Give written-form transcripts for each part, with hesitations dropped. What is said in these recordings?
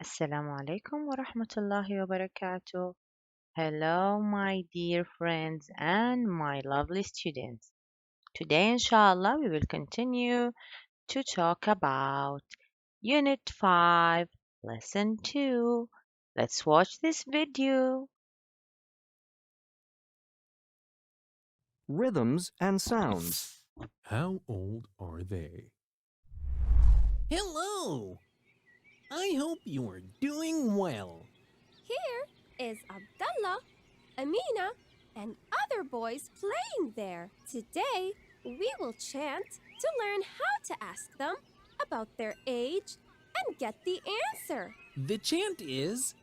Assalamu alaikum wa rahmatullahi wa barakatuh. Hello, my dear friends and my lovely students. Today, inshallah, we will continue to talk about Unit 5, Lesson 2. Let's watch this video. Rhythms and sounds. How old are they? Hello! I hope you are doing well. Here is Abdullah, Amina, and other boys playing there. Today, we will chant to learn how to ask them about their age and get the answer. The chant is,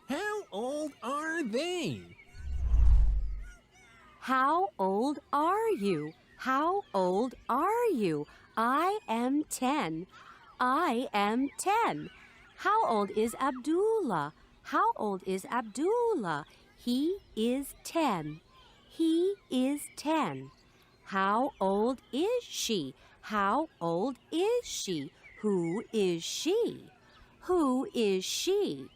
how old are they? How old are you? How old are you? I am 10. I am 10. How old is Abdullah? How old is Abdullah? He is 10. He is 10. How old is she? How old is she? Who is she? Who is she?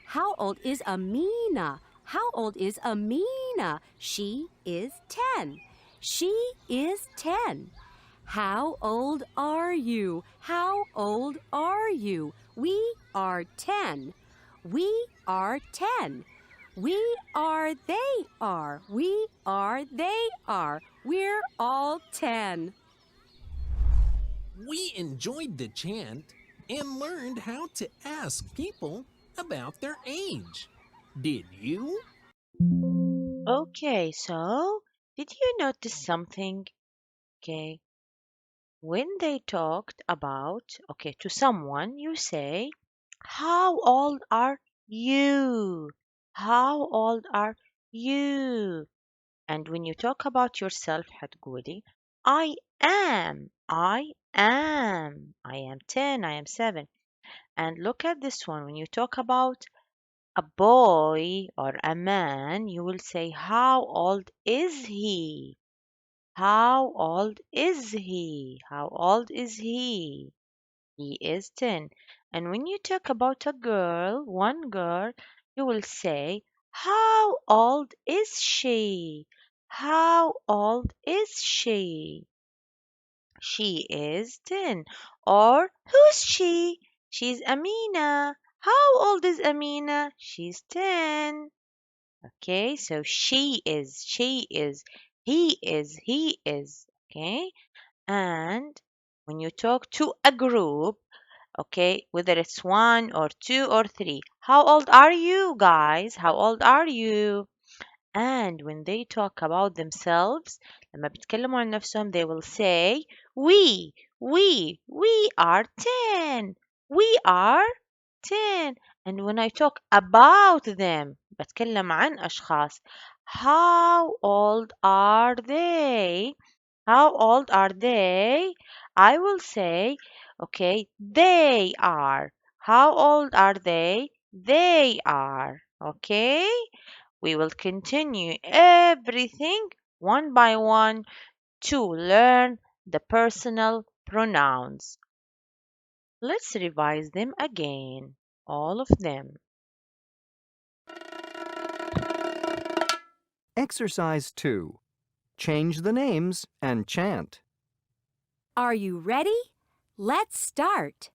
How old is Amina? How old is Amina? She is 10. She is 10. How old are you? How old are you? We are 10. We are 10. We are, they are. We are, they are. We're all 10. We enjoyed the chant and learned how to ask people about their age. Did you? Okay, so did you notice something? Okay, when they talked about, to someone, you say, how old are you? How old are you? And when you talk about yourself هتقولي I am 10, I am 7. And look at this one. When you talk about a boy or a man, you will say, how old is he? How old is he? How old is he? He is 10. And when you talk about a girl, one girl, you will say, how old is she? How old is she? She is 10. Or who's she? She's Amina. How old is Amina? She's 10. Okay, so she is, he is. Okay, and when you talk to a group, okay, whether it's one or two or three, how old are you guys? How old are you? And when they talk about themselves, لما بيتكلموا عن نفسهم, they will say we are 10. We are 10. And when I talk about them, بتكلم عن أشخاص, how old are they? How old are they? I will say, okay, they are. How old are they? They are. Okay? We will continue everything one by one to learn the personal pronouns. Let's revise them again, all of them. Exercise 2. Change the names and chant. Are you ready? Let's start.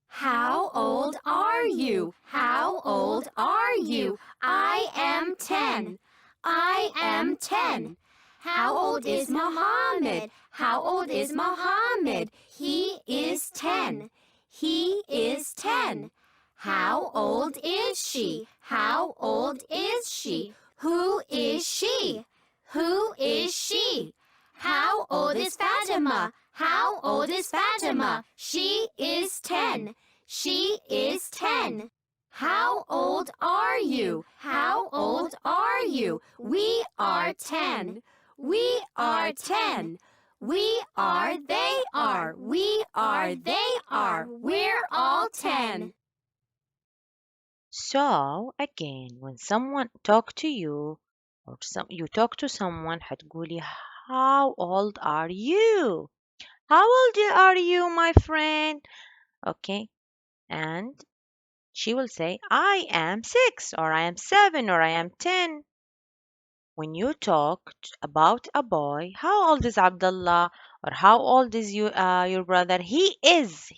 How old are you? How old are you? I am 10. I am 10. How old is Muhammad? How old is Muhammad? He is 10. He is 10. How old is she? How old is she? Who is she? Who is she? How old is Fatima? How old is Fatima? She is 10. She is 10. How old are you? How old are you? We are 10. We are 10. We are, they are. We are, they are. We're all 10. So, again, when someone talk to you or you talk to someone هتقولي how old are you? How old are you, my friend? Okay, and She will say, I am 6, or I am 7, or I am 10. When you talk about a boy, how old is Abdullah? Or how old is your brother? He is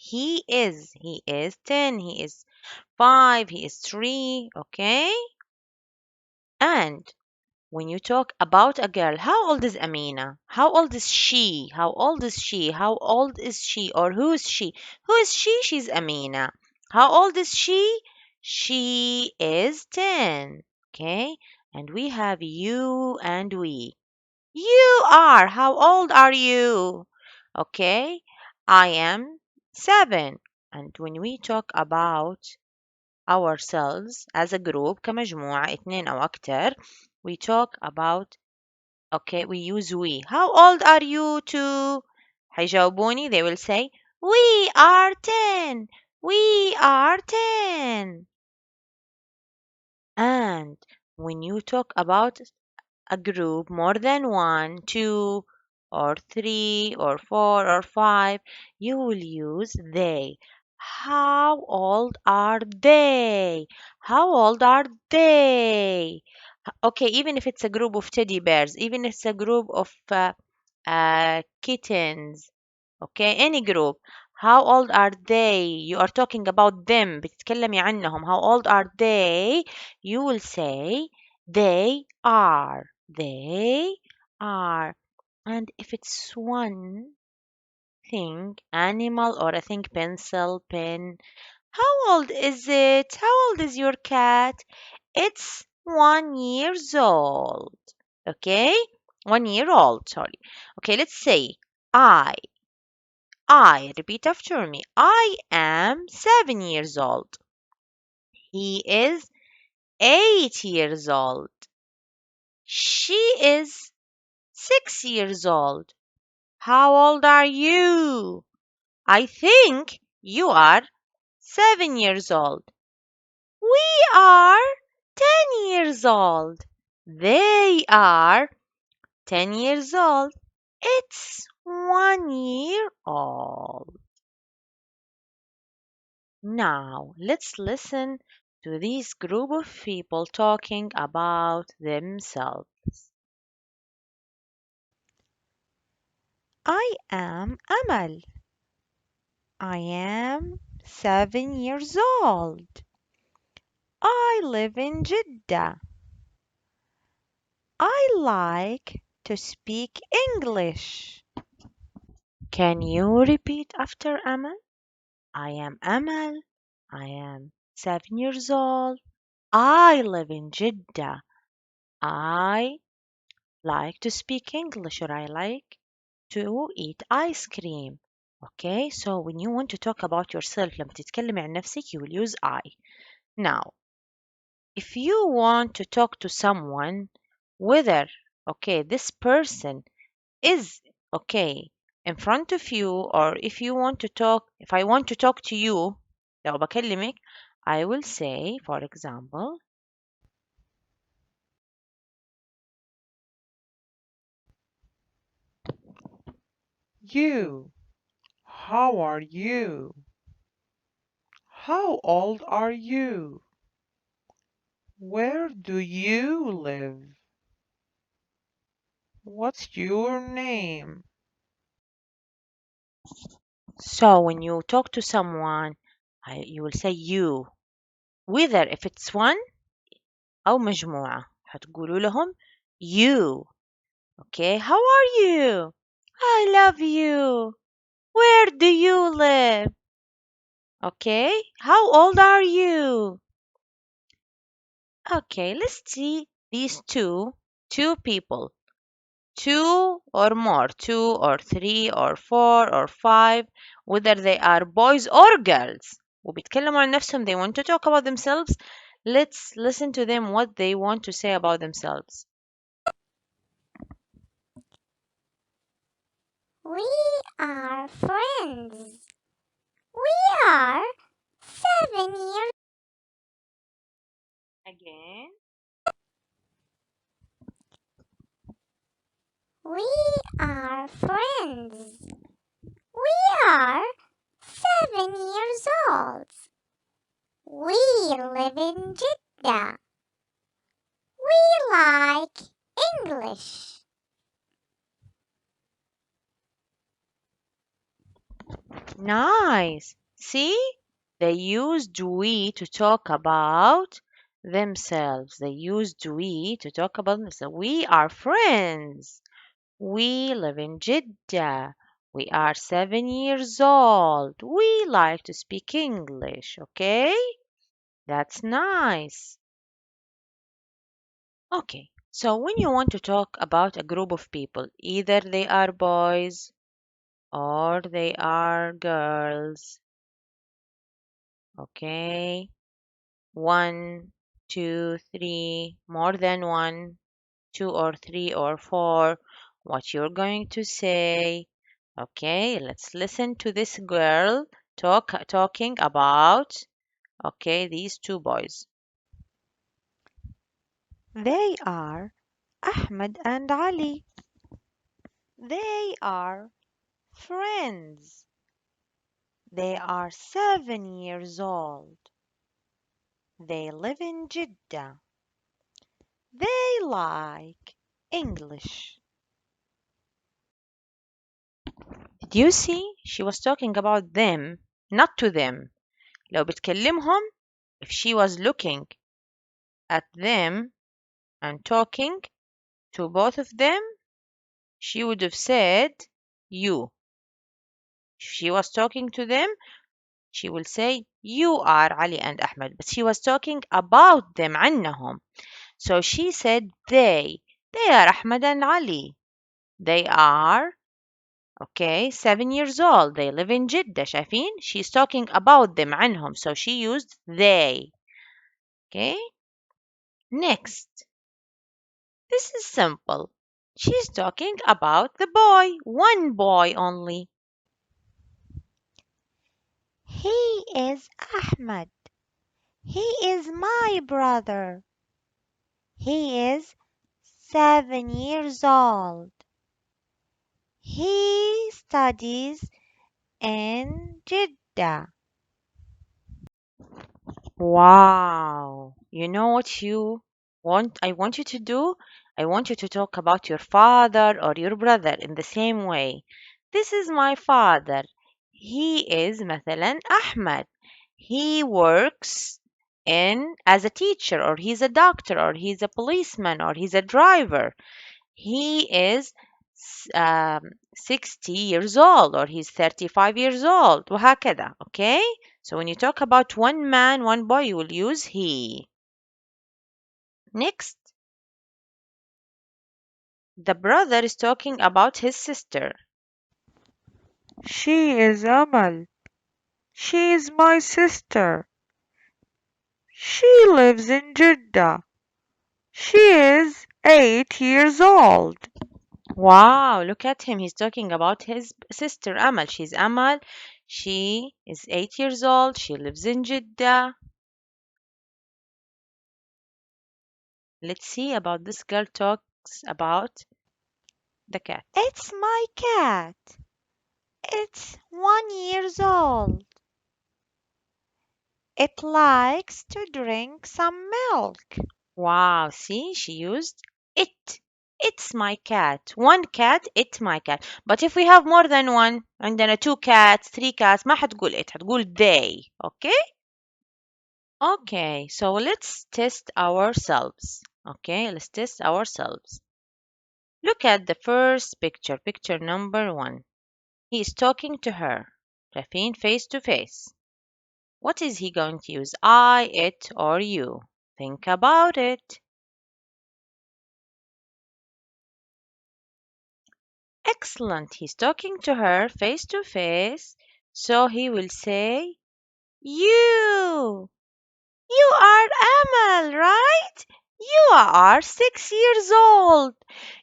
10, he is 5, he is 3, okay? And when you talk about a girl, how old is Amina? How old is she? How old is she? How old is she? Or who is she? Who is she? She's Amina. How old is she? She is 10. Okay? And we have you and we. You are. How old are you? Okay? I am 7. And when we talk about ourselves as a group كمجموعة اتنين أو أكتر, we talk about, okay, we use we. How old are you two? حيجاوبوني, they will say we are 10. We are 10. And when you talk about a group more than 1, 2, or 3, or 4, or 5, you will use they. How old are they? How old are they? Okay, even if it's a group of teddy bears, even if it's a group of kittens, okay, any group. How old are they? You are talking about them. بتتكلمي عنهم. How old are they? You will say they are. They are. And if it's one thing, animal, or I think pencil, pen, how old is it? How old is your cat? It's 1 years old. Okay? 1 year old, sorry. Okay, let's say I. Repeat after me. I am 7 years old. He is 8 years old. She is 6 years old. How old are you? I think you are 7 years old. We are 10 years old. They are 10 years old. It's 1 year old. Now, let's listen to this group of people talking about themselves. I am Amal. I am 7 years old. I live in Jeddah. I like to speak English. Can you repeat after Amal? I am Amal. I am 7 years old. I live in Jeddah. I like to speak English, or I like to eat ice cream. Okay, so when you want to talk about yourself, لما تتكلمي عن نفسك, you will use I. Now, if you want to talk to someone, whether, okay, this person is, okay, in front of you, or if you want to talk, if I want to talk to you, لو بكلمك, I will say, for example, You. How are you? How old are you? Where do you live? What's your name? so when you talk to someone, you will say you, whether if it's one أو مجموعة هتقولوا لهم you. Okay, how are you? I love you. Where do you live? Okay, how old are you? Okay, let's see these two people, two or more, 2 or 3 or 4 or 5, whether they are boys or girls. وبيتكلموا عن نفسهم, they want to talk about themselves. Let's listen to them what they want to say about themselves. We are friends. We are 7 years. Again. We are friends. We are 7 years old. We live in Jeddah. We like English. Nice. See? They used we to talk about themselves. They used we to talk about themselves. We are friends. We live in Jeddah. We are 7 years old. We like to speak English. Okay? That's nice. Okay. So when you want to talk about a group of people, either they are boys or they are girls. Okay? One, two, three, more than one, two or three or four, what you're going to say. Okay, let's listen to this girl talking about, okay, these two boys. They are Ahmed and Ali. They are friends. They are 7 years old. They live in Jeddah. They like English. Did you see? She was talking about them, not to them. لو بتكلمهم, if she was looking at them and talking to both of them, she would have said you. If she was talking to them, she will say you are Ali and Ahmed. But she was talking about them, عنهم. So she said they. They are Ahmed and Ali. They are, okay, 7 years old. They live in Jeddah. شايفين? She's talking about them, عنهم. So she used they. Okay. Next. This is simple. She's talking about the boy. One boy only. He is Ahmed. He is my brother. He is 7 years old. He studies in Jeddah. Wow. You know what I want you to do? I want you to talk about your father or your brother in the same way. This is my father. He is مثلا Ahmed. He works in as a teacher, or he's a doctor, or he's a policeman, or he's a driver. He is 60 years old, or he's 35 years old وهكذا. Okay, so when you talk about one man, one boy, you will use he. Next, the brother is talking about his sister. She is Amal. She is my sister. She lives in Jeddah. She is 8 years old. Wow, look at him, he's talking about his sister Amal. She's Amal. She is 8 years old. She lives in Jeddah. Let's see about this girl talks about the cat. It's my cat. It's 1 years old. It likes to drink some milk. Wow, see, she used it. It's my cat. One cat, it's my cat. But if we have more than one, عندنا two cats, three cats, ما حتقول it, حتقول they. Okay? Okay, so let's test ourselves. Okay, let's test ourselves. Look at the first picture, picture number 1. He is talking to her. شايفين face to face. What is he going to use? I, it, or you? Think about it. Excellent. He's talking to her face to face. So he will say, you. You are Amal, right? You are 6 years old.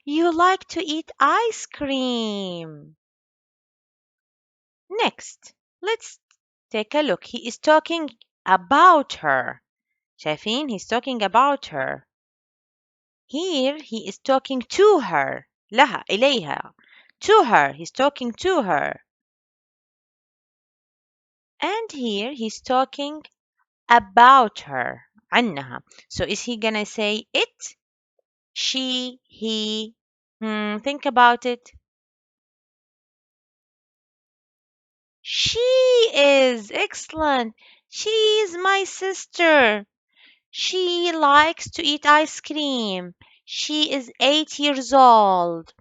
You like to eat ice cream. Next, let's take a look. He is talking about her. شايفين? He's talking about her. Here he is talking to her. لها إليها. To her. He's talking to her. And here he's talking about her عنها. So is he gonna say it, she, he? Think about it. She is excellent. She's my sister. She likes to eat ice cream. She is 8 years old.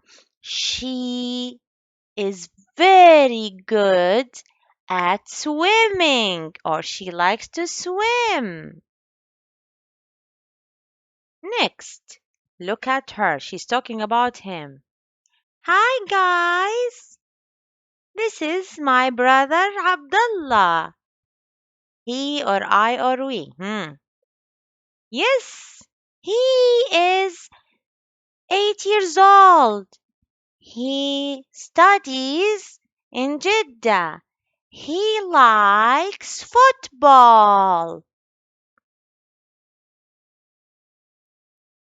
She is very good at swimming, or she likes to swim. Next, look at her. She's talking about him. Hi, guys. This is my brother Abdullah. He or I or we? Yes, he is 8 years old. He studies in Jeddah. He likes football.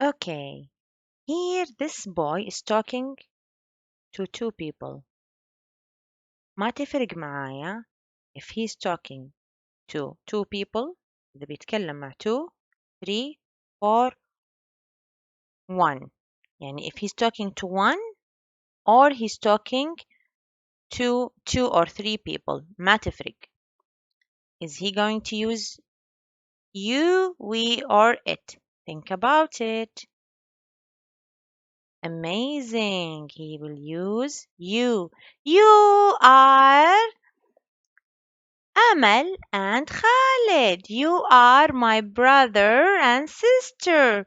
Okay, here this boy is talking to two people. ما تفرق معايا if he's talking to two people إذا بيتكلم مع two, three, or one. يعني if he's talking to one or he's talking to two or three people ما تفرق. Is he going to use you, we, or it? Think about it. Amazing. He will use you. You are Amal and Khalid. You are my brother and sister.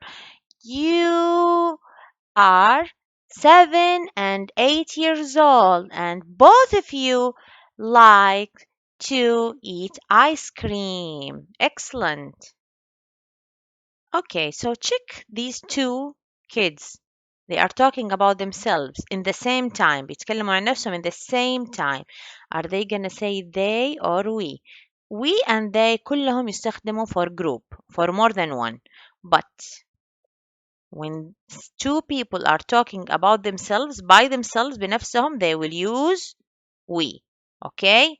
You are 7 and 8 years old, and both of you like to eat ice cream. Excellent. Okay, so check these two kids. They are talking about themselves in the same time. بيتكلموا عن نفسهم in the same time. Are they gonna say they or we? We and they كلهم يستخدموا for group, for more than one. But when two people are talking about themselves by themselves بنفسهم, they will use we. Okay?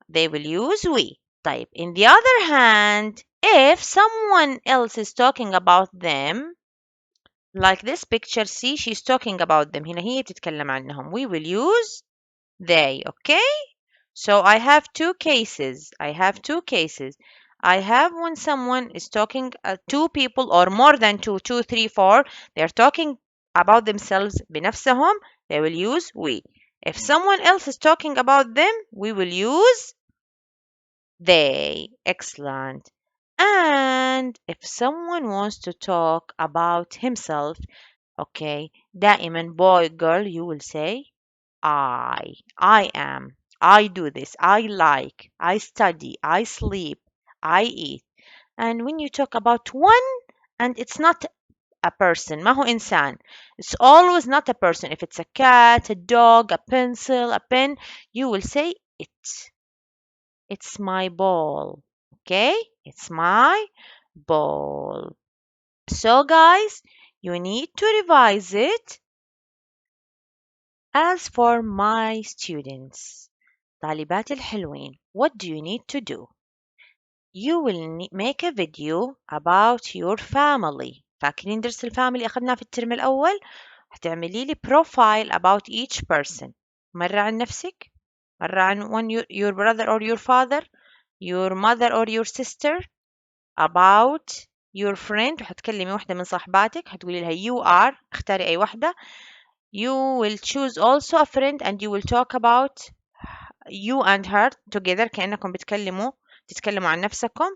They will use we. طيب. In the other hand, if someone else is talking about them, like this picture, see, she's talking about them. هنا هي بتتكلم عنهم. We will use they. Okay? So I have two cases. I have when someone is talking two people or more than two, two, three, four, they're talking about themselves بنفسهم, they will use we. If someone else is talking about them, we will use they. Excellent. And if someone wants to talk about himself, okay, دائما boy, girl, you will say I am, I do this, I like, I study, I sleep, I eat. And when you talk about one, and it's not a person, ما هو إنسان, it's always not a person. If it's a cat, a dog, a pencil, a pen, you will say it. It's my ball. Okay? It's my ball. So, guys, you need to revise it. As for my students, طالبات الحلوين, what do you need to do? You will make a video about your family. فاكرين درس الفاميلي أخذناه في الترم الأول؟ هتعملي لي profile about each person. مرة عن نفسك، مرة عن your brother or your father, your mother or your sister, about your friend. وهتكلمي واحدة من صاحباتك هتقولي لها you are، اختاري أي واحدة. You will choose also a friend and you will talk about you and her together كأنكم تتكلموا عن نفسكم.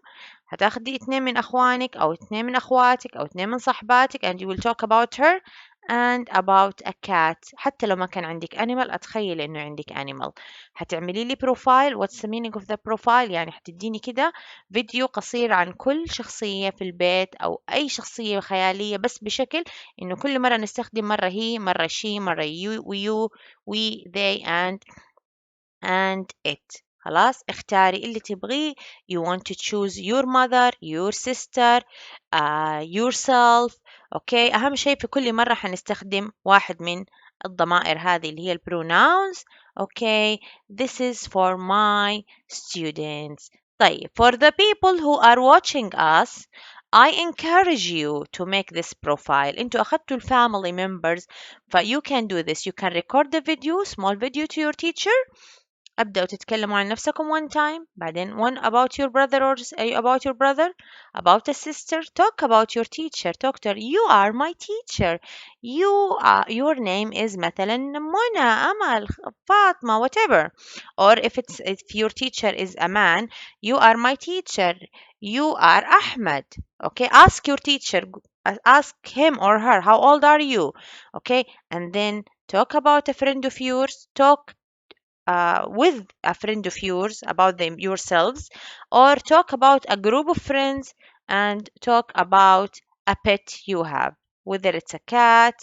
هتاخدي 2 من أخوانك أو 2 من أخواتك أو 2 من صحباتك and you will talk about her and about a cat. حتى لو ما كان عندك animal أتخيل إنه عندك animal. هتعملي لي profile. What's the meaning of the profile؟ يعني هتديني كده فيديو قصير عن كل شخصية في البيت أو أي شخصية خيالية، بس بشكل إنه كل مرة نستخدم مرة he، مرة she، مرة you، we، they and it. خلاص اختاري اللي تبغيه. You want to choose your mother, your sister, yourself. اوكي اهم شيء في كل مرة حنستخدم واحد من الضمائر هذه اللي هي pronouns. اوكي this is for my students. طيب, for the people who are watching us, I encourage you to make this profile. انتوا أخدتوا family members, you can do this. You can record the video, small video to your teacher. أبدأوا تتكلموا عن نفسكم one time, بعدين one about your brother or about your brother, about a sister. Talk about your teacher. Talk to her. You are my teacher. Your name is مثلا منى, أمل, فاطمة, whatever. Or if your teacher is a man, you are my teacher. You are Ahmed. Okay, ask your teacher. Ask him or her, how old are you? Okay, and then talk about a friend of yours. Talk with a friend of yours about them yourselves, or talk about a group of friends and talk about a pet you have, whether it's a cat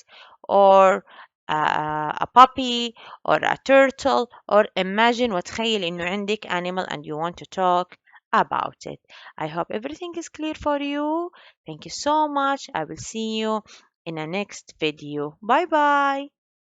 or a puppy or a turtle, or imagine وتخيل إنه عندك animal and you want to talk about it. I hope everything is clear for you. Thank you so much. I will see you in a next video. Bye bye.